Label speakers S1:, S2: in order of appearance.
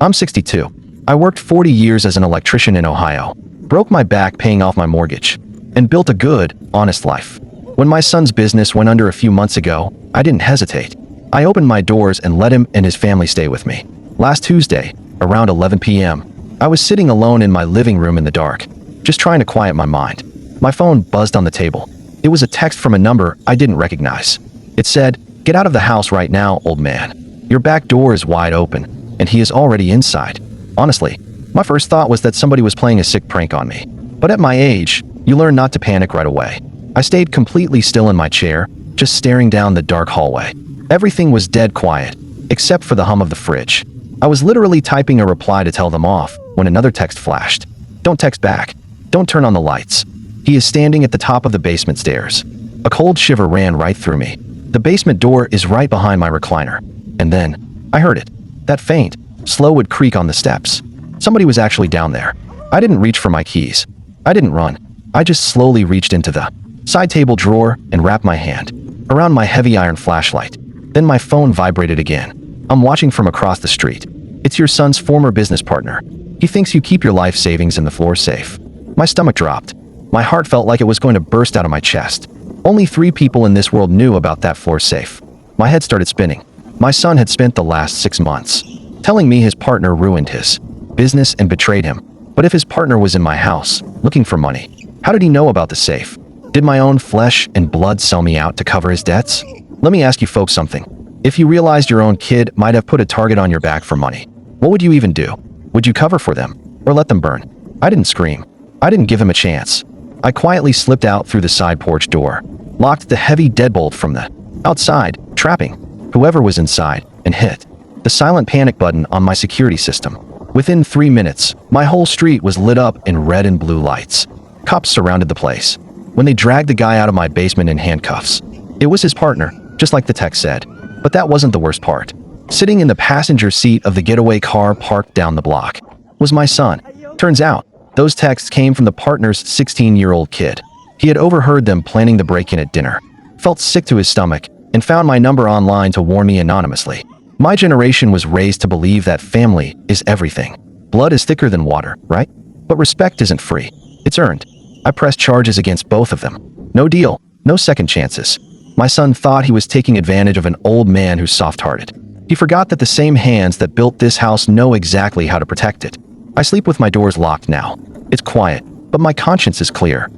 S1: I'm 62. I worked 40 years as an electrician in Ohio, broke my back paying off my mortgage, and built a good, honest life. When my son's business went under a few months ago, I didn't hesitate. I opened my doors and let him and his family stay with me. Last Tuesday, around 11 p.m., I was sitting alone in my living room in the dark, just trying to quiet my mind. My phone buzzed on the table. It was a text from a number I didn't recognize. It said, "Get out of the house right now, old man. Your back door is wide open, and he is already inside." Honestly, my first thought was that somebody was playing a sick prank on me. But at my age, you learn not to panic right away. I stayed completely still in my chair, just staring down the dark hallway. Everything was dead quiet, except for the hum of the fridge. I was literally typing a reply to tell them off when another text flashed. "Don't text back. Don't turn on the lights. He is standing at the top of the basement stairs." A cold shiver ran right through me. The basement door is right behind my recliner. And then, I heard it. That faint, slow wood creak on the steps. Somebody was actually down there. I didn't reach for my keys. I didn't run. I just slowly reached into the side table drawer and wrapped my hand around my heavy iron flashlight. Then my phone vibrated again. I'm watching from across the street. It's your son's former business partner. He thinks you keep your life savings in the floor safe. My stomach dropped. My heart felt like it was going to burst out of my chest. Only 3 people in this world knew about that floor safe. My head started spinning. My son had spent the last 6 months telling me his partner ruined his business and betrayed him. But if his partner was in my house, looking for money, how did he know about the safe? Did my own flesh and blood sell me out to cover his debts? Let me ask you folks something. If you realized your own kid might have put a target on your back for money, what would you even do? Would you cover for them or let them burn? I didn't scream. I didn't give him a chance. I quietly slipped out through the side porch door, locked the heavy deadbolt from the outside, trapping whoever was inside, and hit the silent panic button on my security system. Within 3 minutes, my whole street was lit up in red and blue lights. Cops surrounded the place. When they dragged the guy out of my basement in handcuffs, it was his partner, just like the text said. But that wasn't the worst part. Sitting in the passenger seat of the getaway car parked down the block was my son. Turns out, those texts came from the partner's 16-year-old kid. He had overheard them planning the break-in at dinner, felt sick to his stomach, and found my number online to warn me anonymously. My generation was raised to believe that family is everything. Blood is thicker than water, right? But respect isn't free. It's earned. I pressed charges against both of them. No deal. No second chances. My son thought he was taking advantage of an old man who's soft-hearted. He forgot that the same hands that built this house know exactly how to protect it. I sleep with my doors locked now. It's quiet, but my conscience is clear.